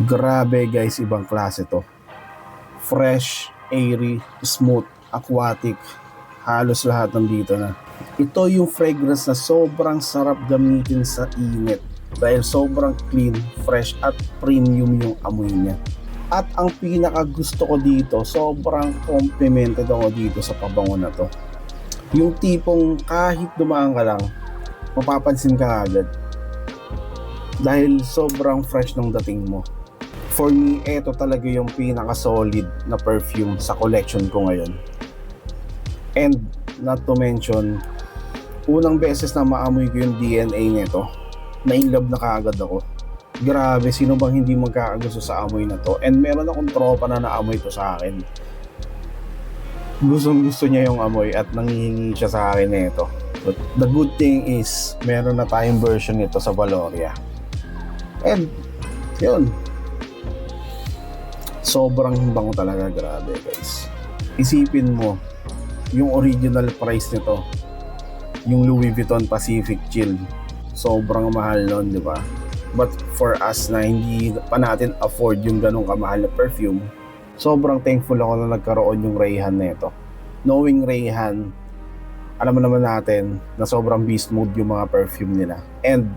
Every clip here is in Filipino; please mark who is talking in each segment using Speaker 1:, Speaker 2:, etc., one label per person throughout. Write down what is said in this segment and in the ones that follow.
Speaker 1: Grabe guys, ibang klase to. Fresh, airy, smooth, aquatic. Halos lahat nandito na. Ito yung fragrance na sobrang sarap gamitin sa init dahil sobrang clean, fresh at premium yung amoy niya. At ang pinaka gusto ko dito, sobrang complimented ako dito sa pabango na to. Yung tipong kahit dumaan ka lang, mapapansin ka agad dahil sobrang fresh ng dating mo. For me, ito talaga yung pinaka solid na perfume sa collection ko ngayon. And not to mention, unang beses na maamoy ko yung DNA nito, na-inlove na kaagad ako. Grabe, sino bang hindi magkakagusto sa amoy na to? And meron akong tropa na naamoy to sa akin. Gustong gusto niya yung amoy at nangihingi siya sa akin nito. But the good thing is, meron na tayong version nito sa Valoria. And, yun. Sobrang bango talaga, grabe guys. Isipin mo, yung original price nito, yung Louis Vuitton Pacific Chill, sobrang mahal nun, di ba? But for us na hindi pa natin afford yung ganong kamahal na perfume, sobrang thankful ako na nagkaroon yung Rayhan na ito. Knowing Rayhan, alam mo naman natin na sobrang beast mode yung mga perfume nila. And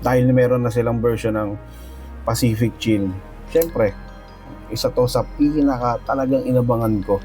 Speaker 1: dahil meron na silang version ng Pacific Chill, syempre, isa to sa pinaka talagang inabangan ko